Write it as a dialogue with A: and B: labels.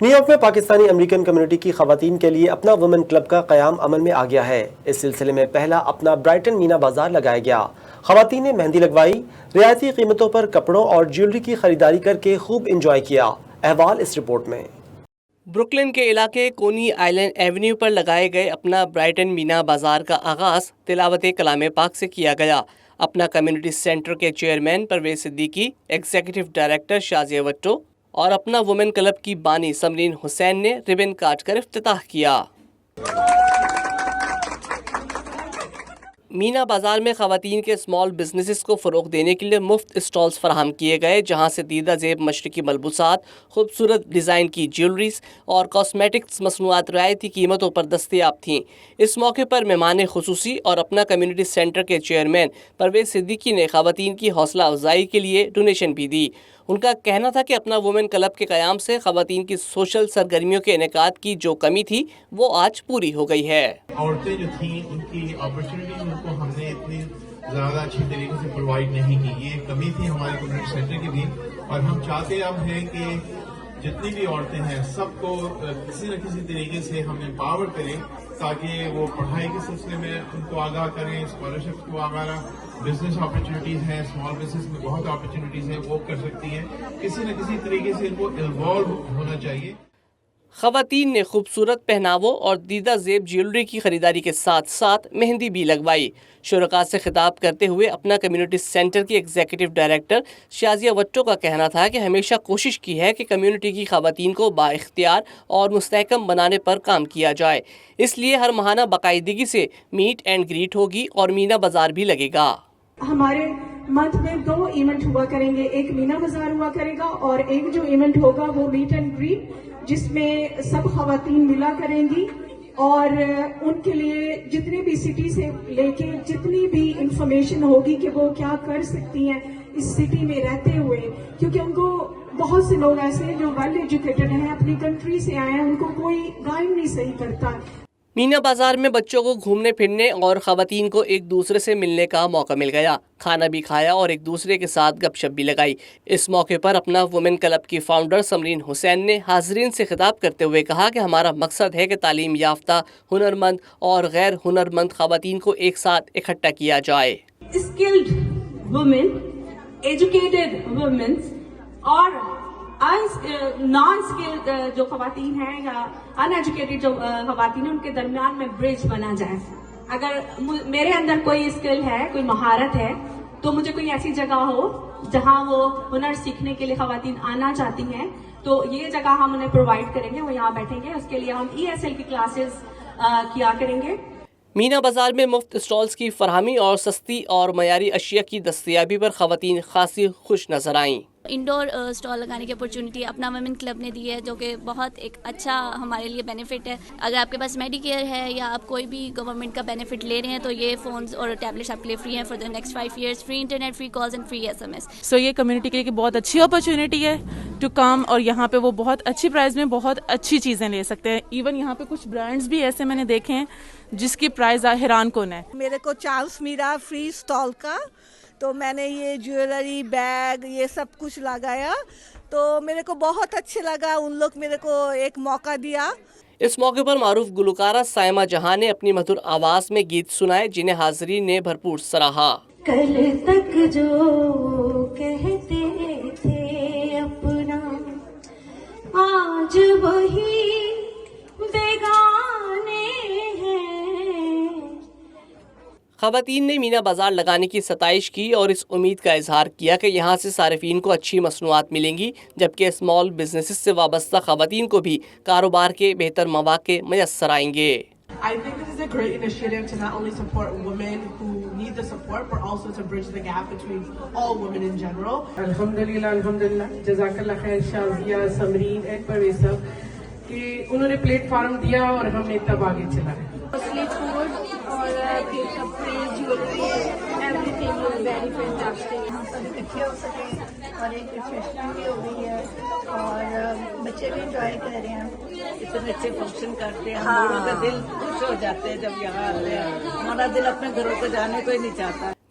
A: New York میں Pakistani American community کی خواتین کے لیے اپنا وومن کلب کا قیام عمل میں آ گیا ہے۔ اس سلسلے میں پہلا اپنا برائٹن مینا بازار لگایا گیا۔ خواتین نے مہندی لگوائی، رعایتی قیمتوں پر کپڑوں اور جیولری کی خریداری کر کے خوب انجوائے کیا۔ احوال اس رپورٹ میں۔
B: بروکلن کے علاقے کونی آئلینڈ ایونیو پر لگائے گئے اپنا برائٹن مینا بازار کا آغاز تلاوت کلام پاک سے کیا گیا۔ اپنا کمیونٹی سینٹر کے chairman Parvez Siddiqui, executive director Shazia Wattoo اور اپنا وومن کلب کی بانی سمرین حسین نے ربن کاٹ کر افتتاح کیا۔ مینا بازار میں خواتین کے اسمال بزنسز کو فروغ دینے کے لیے مفت اسٹالز فراہم کیے گئے، جہاں سے دیدہ زیب مشرقی ملبوسات، خوبصورت ڈیزائن کی جیولریز اور کاسمیٹکس مصنوعات رعایتی قیمتوں پر دستیاب تھیں۔ اس موقع پر مہمان خصوصی اور اپنا کمیونٹی سینٹر کے چیئرمین پرویز صدیقی نے خواتین کی حوصلہ افزائی کے لیے ڈونیشن بھی دی۔ ان کا کہنا تھا کہ اپنا وومن کلب کے قیام سے خواتین کی سوشل سرگرمیوں کے انعقاد کی جو کمی تھی وہ آج پوری ہو گئی ہے۔
C: عورتیں جو تھیں ان کی اپرچونیٹیز ان کو ہم نے اتنی زیادہ اچھی طریقے سے پرووائڈ نہیں کی، یہ کمی تھی ہمارے کمیونٹی سینٹر کی بھی، اور ہم چاہتے اب ہیں کہ جتنی بھی عورتیں ہیں سب کو کسی نہ کسی طریقے سے ہم امپاور کریں تاکہ وہ پڑھائی کے سلسلے میں ان کو آگاہ کریں، اسکالرشپ کو آگاہ، بزنس اپرچونیٹیز ہیں، اسمال بزنس میں بہت اپرچونیٹیز ہیں، وہ کر سکتی ہیں، کسی نہ کسی طریقے سے ان کو انوالو ہونا چاہیے۔
B: خواتین نے خوبصورت پہناووں اور دیدہ زیب جیولری کی خریداری کے ساتھ ساتھ مہندی بھی لگوائی۔ شرکاء سے خطاب کرتے ہوئے اپنا کمیونٹی سینٹر کی ایگزیکٹو ڈائریکٹر شازیہ وٹو کا کہنا تھا کہ ہمیشہ کوشش کی ہے کہ کمیونٹی کی خواتین کو بااختیار اور مستحکم بنانے پر کام کیا جائے، اس لیے ہر ماہانہ باقاعدگی سے میٹ اینڈ گریٹ ہوگی اور مینا بازار بھی لگے گا۔
D: ہمارے منتھ میں 2 ایونٹ ہوا کریں گے، ایک مینا بازار ہوا کرے گا اور ایک جو ایونٹ ہوگا وہ میٹ اینڈ گریٹ، جس میں سب خواتین ملا کریں گی اور ان کے لیے جتنی بھی سٹی سے لے کے جتنی بھی انفارمیشن ہوگی کہ وہ کیا کر سکتی ہیں اس سٹی میں رہتے ہوئے، کیونکہ ان کو بہت سے لوگ ایسے ہیں جو ویل ایجوکیٹڈ ہیں، اپنی کنٹری سے آئے ہیں، ان کو کوئی گائیڈ نہیں صحیح کرتا۔
B: مینا بازار میں بچوں کو گھومنے پھرنے اور خواتین کو ایک دوسرے سے ملنے کا موقع مل گیا، کھانا بھی کھایا اور ایک دوسرے کے ساتھ گپ شپ بھی لگائی۔ اس موقع پر اپنا وومن کلب کی فاؤنڈر سمرین حسین نے حاضرین سے خطاب کرتے ہوئے کہا کہ ہمارا مقصد ہے کہ تعلیم یافتہ، ہنرمند اور غیر ہنرمند خواتین کو ایک ساتھ اکٹھا کیا جائے۔
E: اسکلڈ وومن، ایجوکیٹڈ وومن اور نان اسکلڈ جو خواتین ہیں یا ان ایجوکیٹڈ جو خواتین ہیں ان کے درمیان میں برج بنا جائے۔ اگر میرے اندر کوئی اسکل ہے، کوئی مہارت ہے، تو مجھے کوئی ایسی جگہ ہو جہاں وہ ہنر سیکھنے کے لیے خواتین آنا چاہتی ہیں تو یہ جگہ ہم انہیں پرووائڈ کریں گے، وہ یہاں بیٹھیں گے، اس کے لیے ہم ESL کی کلاسز کیا کریں گے۔
B: مینا بازار میں مفت اسٹالز کی فراہمی اور سستی اور معیاری اشیاء کی دستیابی پر خواتین خاصی خوش نظر آئیں۔
F: انڈور اسٹال لگانے کی اپرچونٹی اپنا ویمن کلب نے دی ہے، جو کہ بہت ایک اچھا ہمارے لیے بینیفٹ ہے۔ اگر آپ کے پاس میڈی کیئر ہے یا آپ کوئی بھی گورنمنٹ کا بینیفٹ لے رہے ہیں تو یہ فونز اور ٹیبلیٹس آپ کے لیے فری ہیں for the next 5 years, free internet, free calls and free SMS۔
G: سو یہ کمیونٹی کے لیے بہت اچھی اپرچونٹی ہے ٹو کم، اور یہاں پہ وہ بہت اچھی پرائز میں بہت اچھی چیزیں لے سکتے ہیں۔ ایون یہاں پہ کچھ برانڈز بھی ایسے میں نے دیکھے ہیں جس کی پرائز حیران کن ہے۔
H: میرے کو چانس ملا فری اسٹال کا، تو میں نے یہ جیولری، بیگ، یہ سب کچھ لگایا، تو میرے کو بہت اچھے لگا، ان لوگ میرے کو ایک موقع دیا۔
B: اس موقع پر معروف گلوکارہ سائمہ جہاں نے اپنی مدھر آواز میں گیت سنائے جنہیں حاضرین نے بھرپور سراہا۔
D: کل تک جو کہتے تھے اپنا، آج وہی بیگانے ہیں۔
B: خواتین نے مینا بازار لگانے کی ستائش کی اور اس امید کا اظہار کیا کہ یہاں سے صارفین کو اچھی مصنوعات ملیں گی، جبکہ اسمال بزنسز سے وابستہ خواتین کو بھی کاروبار کے بہتر مواقع میسر آئیں گے۔
I: I think this is a great initiative to not only support women who need the support, but also to bridge the gap between all women in general.
J: الحمدللہ جزاک اللہ خیر شازیہ، سمرین اینڈ پرویز صاحب کہ انہوں نے پلیٹ فارم دیا اور ہم نے تب آگے چلا ہے۔
D: فوڈ اور کپڑے، jewellery, every thing is very fantastic. ہم سب اکٹھے ہو سکے اور ایک ریفریشمنٹ بھی ہو گئی ہے اور بچے بھی انجوائے کر رہے ہیں۔
K: اتنے اچھے فنکشن کرتے ہیں، ہم لوگوں کا دل خوش ہو جاتے ہیں جب یہاں آتے ہیں، ہمارا دل اپنے گھروں کو جانے کو ہی نہیں چاہتا۔